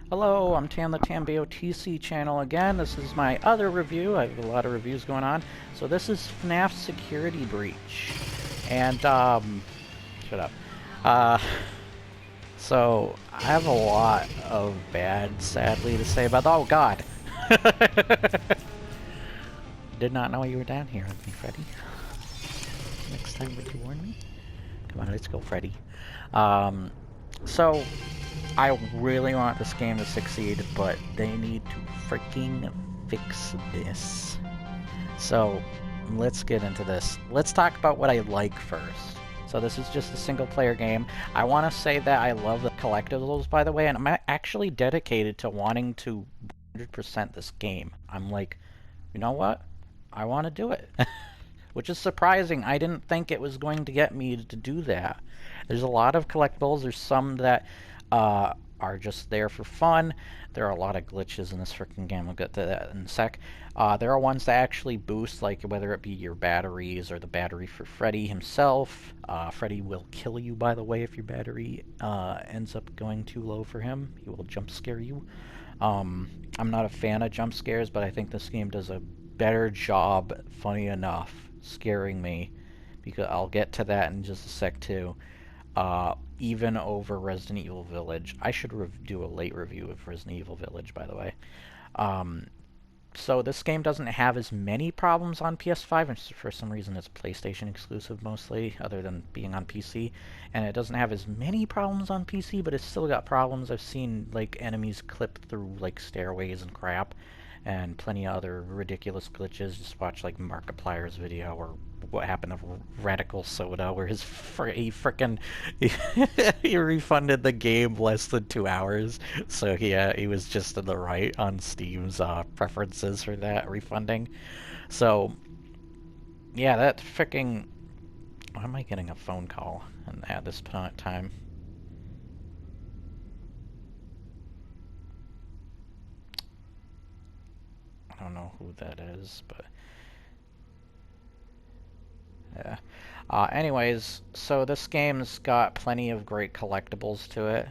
Hello, I'm Tam, the TamBoTC channel again. This is my other review. I have a lot of reviews going on. So this is FNaF Security Breach. And, shut up. So I have a lot of bad, sadly, to say about oh god! Did not know you were down here with me, Freddy. Next time would you warn me? Come on, let's go, Freddy. So I really want this game to succeed, but they need to freaking fix this. So let's get into this. Let's talk about what I like first. So this is just a single player game. I want to say that I love the collectibles, by the way, and I'm actually dedicated to wanting to 100% this game. I'm like, you know what? I want to do it. Which is surprising. I didn't think it was going to get me to do that. There's a lot of collectibles. There's some that are just there for fun. There are a lot of glitches in this freaking game. We'll get to that in a sec. There are ones that actually boost, like whether it be your batteries or the battery for Freddy himself. Freddy will kill you, by the way, if your battery ends up going too low for him. He will jump scare you. I'm not a fan of jump scares, but I think this game does a better job, funny enough, scaring me, because I'll get to that in just a sec too. Even over Resident Evil Village. I should do a late review of Resident Evil Village, by the way. So this game doesn't have as many problems on PS5, and for some reason it's PlayStation exclusive mostly, other than being on PC. And it doesn't have as many problems on PC, but it's still got problems. I've seen like enemies clip through like stairways and crap, and plenty of other ridiculous glitches. Just watch like Markiplier's video, or what happened to Radical Soda, where he frickin' he refunded the game less than 2 hours, so he was just in the right on Steam's preferences for that refunding. So yeah, that frickin', why am I getting a phone call at this time? I don't know who that is, but yeah. Anyways, so this game's got plenty of great collectibles to it.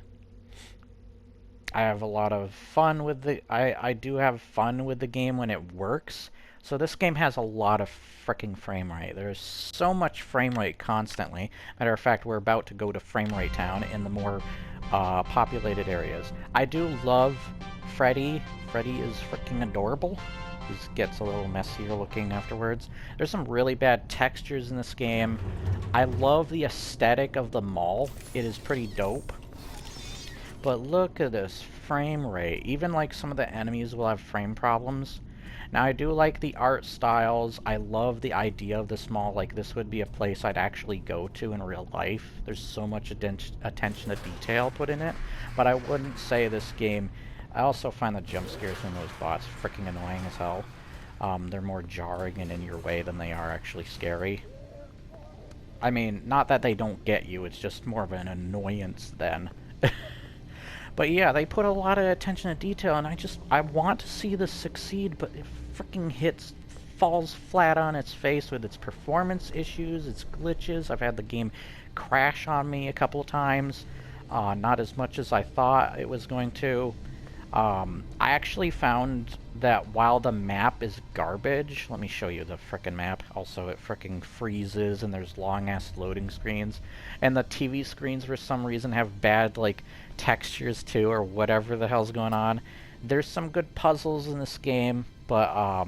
I have a lot of fun with I do have fun with the game when it works. So this game has a lot of freaking frame rate. There's so much frame rate constantly. Matter of fact, we're about to go to frame rate town in the more populated areas. I do love Freddy. Freddy is freaking adorable. He gets a little messier looking afterwards. There's some really bad textures in this game. I love the aesthetic of the mall. It is pretty dope. But look at this frame rate. Even like some of the enemies will have frame problems. Now I do like the art styles. I love the idea of this mall. Like this would be a place I'd actually go to in real life. There's so much attention to detail put in it. But I wouldn't say this game... I also find the jump scares from those bots freaking annoying as hell. They're more jarring and in your way than they are actually scary. I mean, not that they don't get you, it's just more of an annoyance then. But yeah, they put a lot of attention to detail, and I want to see this succeed, but it freaking falls flat on its face with its performance issues, its glitches. I've had the game crash on me a couple of times. Not as much as I thought it was going to. I actually found that while the map is garbage, let me show you the frickin' map. Also, it frickin' freezes and there's long-ass loading screens. And the TV screens, for some reason, have bad, like, textures, too, or whatever the hell's going on. There's some good puzzles in this game, but,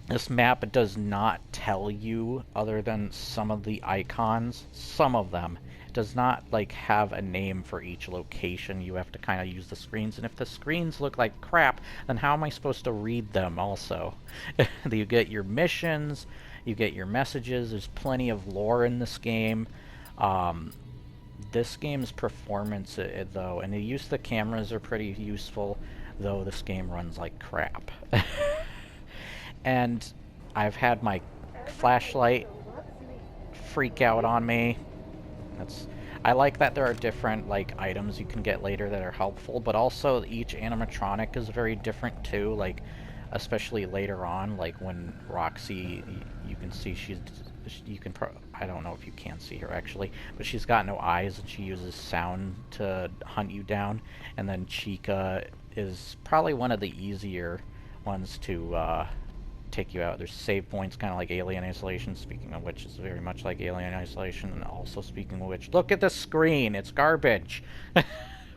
this map does not tell you, other than some of the icons, some of them. Does not like have a name for each location. You have to kind of use the screens, and if the screens look like crap, then how am I supposed to read them also? You get your missions, you get your messages. There's plenty of lore in this game. This game's performance though, and the use of the cameras are pretty useful, though this game runs like crap. And I've had my flashlight freak out on me. I like that there are different like items you can get later that are helpful, but also each animatronic is very different too. Like especially later on, like when Roxy, you can see she's you can I don't know if you can see her actually, but she's got no eyes and she uses sound to hunt you down. And then Chica is probably one of the easier ones to take you out. There's save points, kind of like Alien Isolation. Speaking of which, it's very much like Alien Isolation. And also, speaking of which, look at the screen. It's garbage.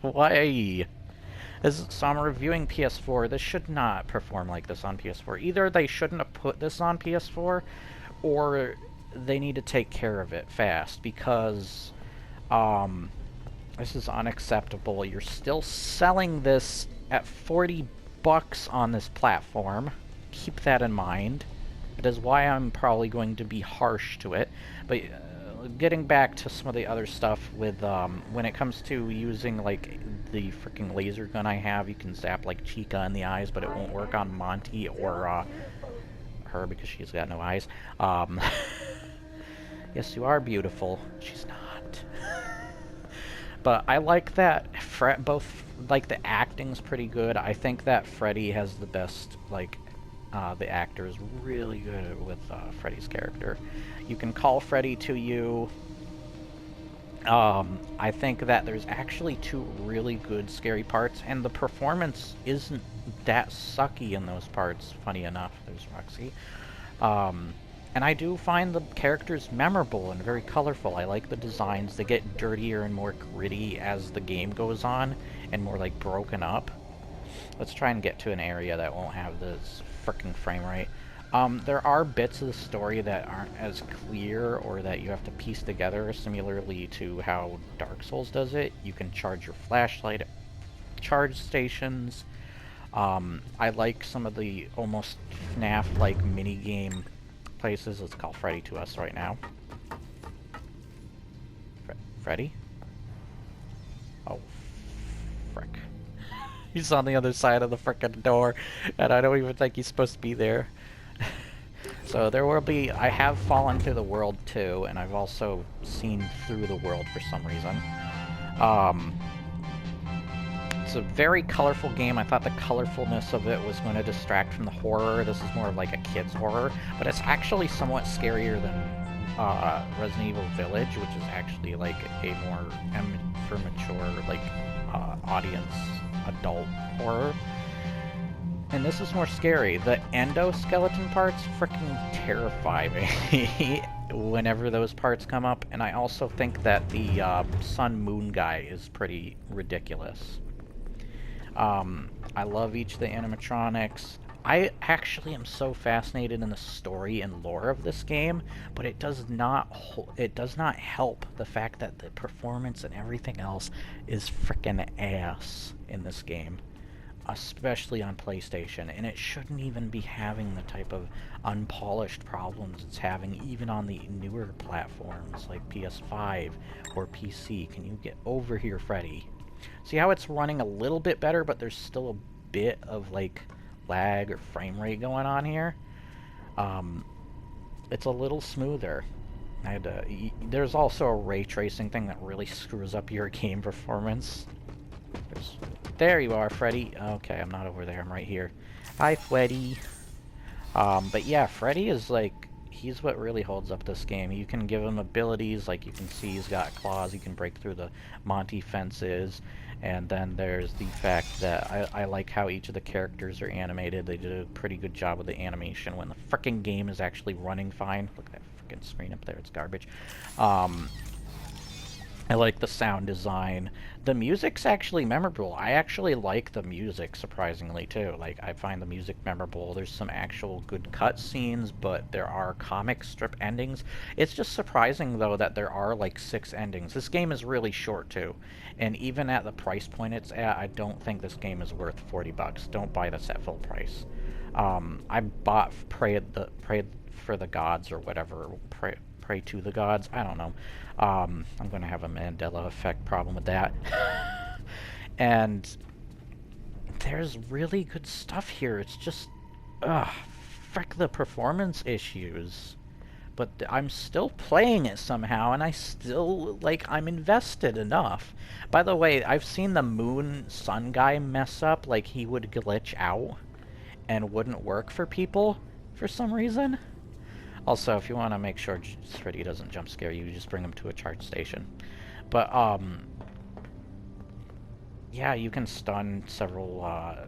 Why? So I'm reviewing PS4. This should not perform like this on PS4. Either they shouldn't have put this on PS4, or they need to take care of it fast, because this is unacceptable. You're still selling this at 40 bucks on this platform. Keep that in mind. It is why I'm probably going to be harsh to it. But getting back to some of the other stuff with when it comes to using like the freaking laser gun I have, you can zap like Chica in the eyes, but it won't work on Monty or her because she's got no eyes. Yes, you are beautiful. She's not. But I like that both, like, the acting's pretty good. I think that Freddy has the best, like, the actor is really good with Freddy's character. You can call Freddy to you. I think that there's actually 2 really good scary parts, and the performance isn't that sucky in those parts, funny enough. There's Roxy. And I do find the characters memorable and very colorful. I like the designs. They get dirtier and more gritty as the game goes on, and more, like, broken up. Let's try and get to an area that won't have this frickin' frame rate. There are bits of the story that aren't as clear, or that you have to piece together, similarly to how Dark Souls does it. You can charge your flashlight at charge stations. I like some of the almost FNaF-like mini-game places. Let's call Freddy to us right now. Freddy? Oh, frick. He's on the other side of the frickin' door, and I don't even think he's supposed to be there. So there will be... I have fallen through the world too, and I've also seen through the world for some reason. It's a very colorful game. I thought the colorfulness of it was going to distract from the horror. This is more of like a kid's horror, but it's actually somewhat scarier than Resident Evil Village, which is actually like a more for mature, like, audience, adult horror. And this is more scary. The endoskeleton parts freaking terrify me whenever those parts come up, and I also think that the sun-moon guy is pretty ridiculous. I love each of the animatronics. I actually am so fascinated in the story and lore of this game, but it does not help the fact that the performance and everything else is frickin' ass in this game, especially on PlayStation, and it shouldn't even be having the type of unpolished problems it's having even on the newer platforms like PS5 or PC. Can you get over here, Freddy? See how it's running a little bit better, but there's still a bit of, like, lag or frame rate going on here. It's a little smoother. There's also a ray tracing thing that really screws up your game performance. There you are, Freddy. Okay, I'm not over there. I'm right here. Hi, Freddy. But yeah, Freddy is, like, he's what really holds up this game. You can give him abilities, like you can see he's got claws, he can break through the Monty fences, and then there's the fact that I like how each of the characters are animated. They did a pretty good job with the animation when the frickin' game is actually running fine. Look at that frickin' screen up there, it's garbage. I like the sound design. The music's actually memorable. I actually like the music, surprisingly, too. Like, I find the music memorable. There's some actual good cutscenes, but there are comic strip endings. It's just surprising, though, that there are, like, 6 endings. This game is really short, too. And even at the price point it's at, I don't think this game is worth 40 bucks. Don't buy this at full price. I bought Pray for the Gods, or whatever. Pray to the Gods. I don't know. I'm going to have a Mandela effect problem with that. And there's really good stuff here. It's just, frick the performance issues. But I'm still playing it somehow, and I still, like, I'm invested enough. By the way, I've seen the moon sun guy mess up. Like, he would glitch out and wouldn't work for people for some reason. Also, if you want to make sure Freddy doesn't jump scare you, just bring him to a charge station. But, yeah, you can stun several,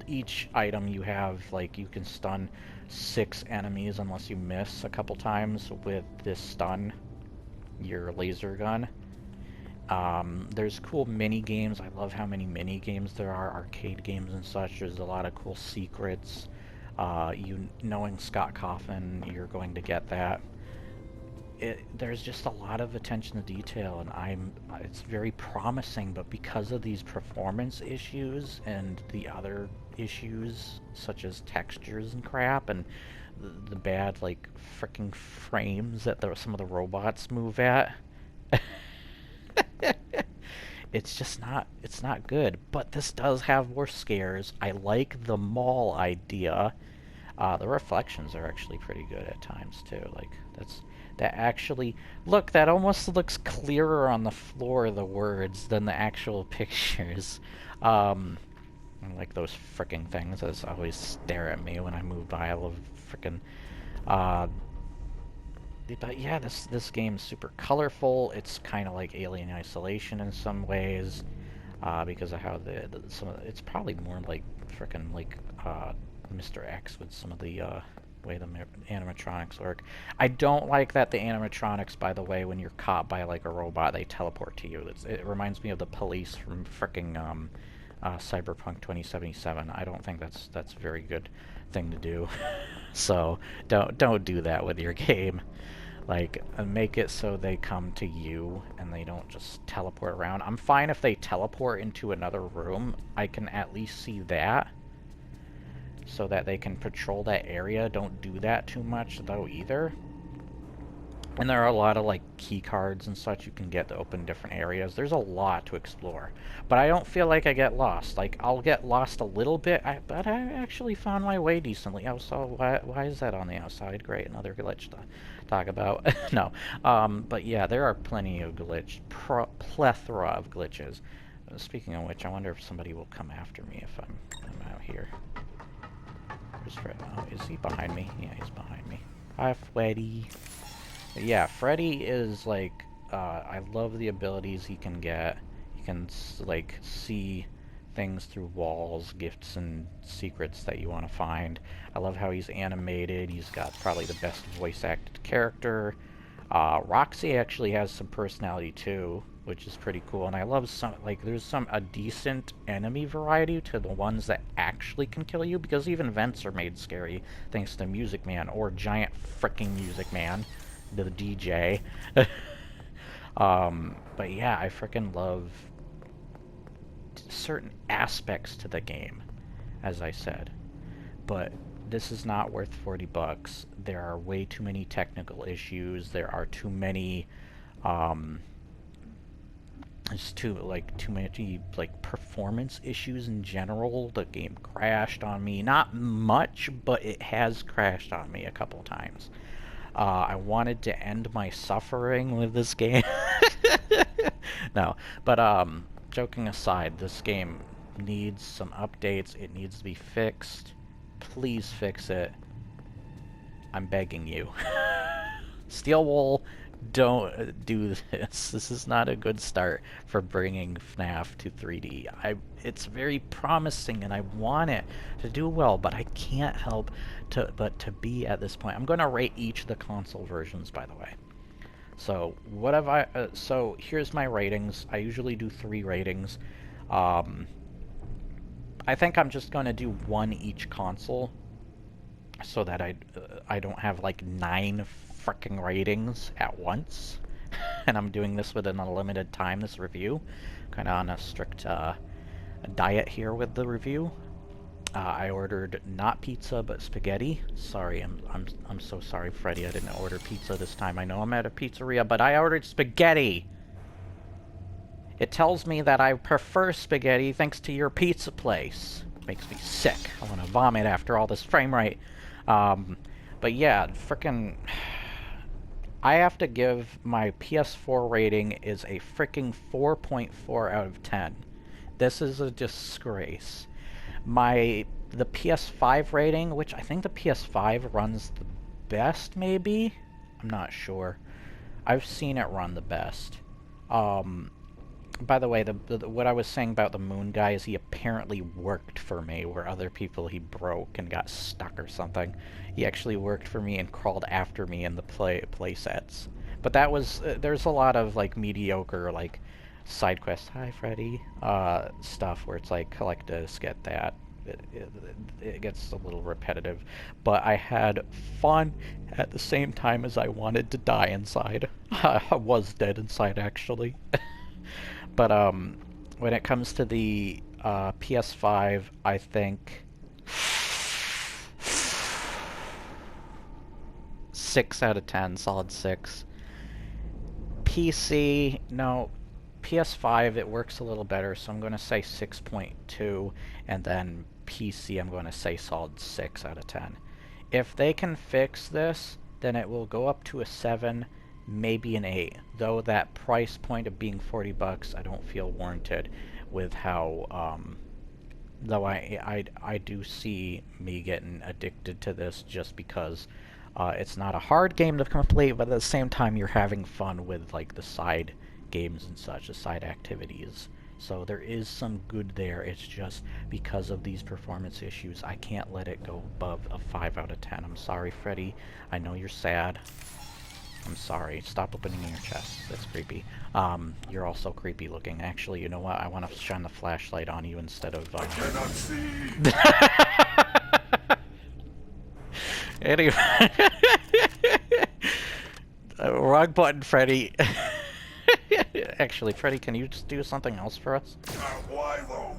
each item you have, like, you can stun 6 enemies unless you miss a couple times with this stun, your laser gun. There's cool mini games. I love how many mini games there are, arcade games and such. There's a lot of cool secrets. Knowing Scott Coffin, you're going to get that. There's just a lot of attention to detail, and it's very promising, but because of these performance issues and the other issues, such as textures and crap, and the bad, like, frickin' frames that some of the robots move at, it's just not, it's not good. But this does have more scares. I like the mall idea. The reflections are actually pretty good at times, too. Like, that actually... Look, that almost looks clearer on the floor, the words, than the actual pictures. I like those frickin' things that always stare at me when I move by. I love frickin'... but yeah, this game's super colorful. It's kind of like Alien Isolation in some ways, because of how it's probably more like frickin' like Mr. X with some of the way the animatronics work. I don't like that the animatronics, by the way, when you're caught by like a robot, they teleport to you. It reminds me of the police from fricking Cyberpunk 2077. I don't think that's a very good thing to do. So don't do that with your game. Like, make it so they come to you and they don't just teleport around. I'm fine if they teleport into another room. I can at least see that, so that they can patrol that area. Don't do that too much, though, either. And there are a lot of, like, key cards and such you can get to open different areas. There's a lot to explore. But I don't feel like I get lost. Like, I'll get lost a little bit, but I actually found my way decently. Oh, so why is that on the outside? Great, another glitch to talk about. No. But yeah, there are plenty of plethora of glitches. Speaking of which, I wonder if somebody will come after me if I'm out here. Where's Fred? Oh, is he behind me? Yeah, he's behind me. Hi, Freddy. Yeah, Freddy is like, I love the abilities he can get. He can, like, see things through walls, gifts, and secrets that you want to find. I love how he's animated. He's got probably the best voice-acted character. Roxy actually has some personality, too, which is pretty cool. And I love there's a decent enemy variety to the ones that actually can kill you, because even vents are made scary thanks to Music Man, or Giant Frickin' Music Man, the DJ. But yeah, I frickin' love certain aspects to the game, as I said. But this is not worth $40. There are way too many technical issues. There are too many, there's too many, like, performance issues in general. The game crashed on me. Not much, but it has crashed on me a couple times. I wanted to end my suffering with this game. No, but joking aside, this game needs some updates. It needs to be fixed. Please fix it. I'm begging you. Steel Wool, don't do this. This is not a good start for bringing FNaF to 3D. It's very promising, and I want it to do well, but I can't help to be at this point. I'm going to rate each of the console versions, by the way. So what have I? So here's my ratings. I usually do 3 ratings. I think I'm just going to do 1 each console, so that I don't have like 9 frickin' ratings at once. And I'm doing this within a limited time, this review. Kind of on a strict diet here with the review. I ordered not pizza but spaghetti. Sorry, I'm so sorry, Freddy. I didn't order pizza this time. I know I'm at a pizzeria, but I ordered spaghetti. It tells me that I prefer spaghetti thanks to your pizza place. Makes me sick. I want to vomit after all this frame rate. But yeah, frickin'... I have to give my PS4 rating is a frickin' 4.4 out of 10. This is a disgrace. The PS5 rating, which I think the PS5 runs best, maybe? I'm not sure. I've seen it run the best. By the way, what I was saying about the moon guy is he apparently worked for me, where other people he broke and got stuck or something. He actually worked for me and crawled after me in the play sets. But that was, there's a lot of, like, mediocre, like, side quests, hi Freddy, stuff where it's like, collect this, get that. It gets a little repetitive. But I had fun at the same time as I wanted to die inside. I was dead inside, actually. But when it comes to the PS5, I think 6 out of 10, solid 6. PC, no, PS5 it works a little better, so I'm going to say 6.2, and then PC I'm going to say solid 6 out of 10. If they can fix this, then it will go up to a 7, maybe an 8, though that price point of being 40 bucks I don't feel warranted with how, though I do see me getting addicted to this just because it's not a hard game to complete, but at the same time you're having fun with like the side games and such, the side activities. So there is some good there, it's just because of these performance issues I can't let it go above a 5 out of 10. I'm sorry, Freddy. I know you're sad. I'm sorry. Stop opening your chest. That's creepy. You're also creepy looking. Actually, you know what? I want to shine the flashlight on you instead of... I cannot see! Anyway... wrong button, Freddy. Actually, Freddy, can you just do something else for us? Why though?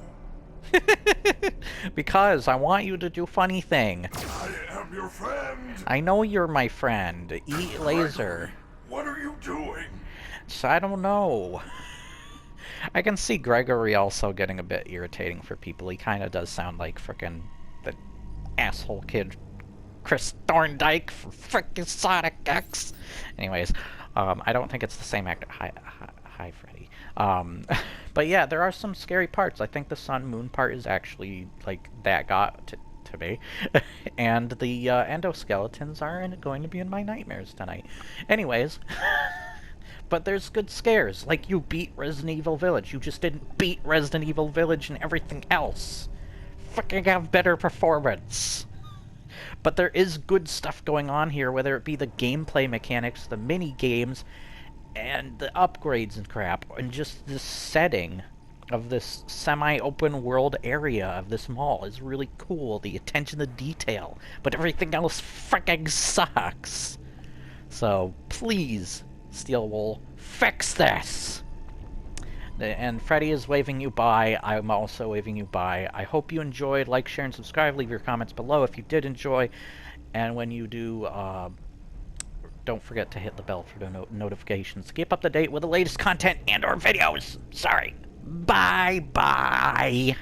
Because I want you to do funny thing. I am your friend. I know you're my friend. Eat laser. What are you doing? So I don't know. I can see Gregory also getting a bit irritating for people. He kind of does sound like frickin' the asshole kid Chris Thorndike from frickin' Sonic X. Anyways, I don't think it's the same actor. Hi, Freddy. But yeah, there are some scary parts. I think the sun-moon part is actually, like, that got to me. And the endoskeletons aren't going to be in my nightmares tonight. Anyways, but there's good scares. Like, you beat Resident Evil Village. You just didn't beat Resident Evil Village and everything else. Fucking have better performance. But there is good stuff going on here, whether it be the gameplay mechanics, the mini-games, and the upgrades and crap, and just the setting of this semi-open world area of this mall is really cool, the attention to detail, but everything else fricking sucks. So, please, Steelwool, fix this! And Freddy is waving you bye. I'm also waving you bye. I hope you enjoyed. Like, share, and subscribe. Leave your comments below if you did enjoy. And when you do, don't forget to hit the bell for the notifications to keep up to date with the latest content and/or videos. Sorry. Bye-bye.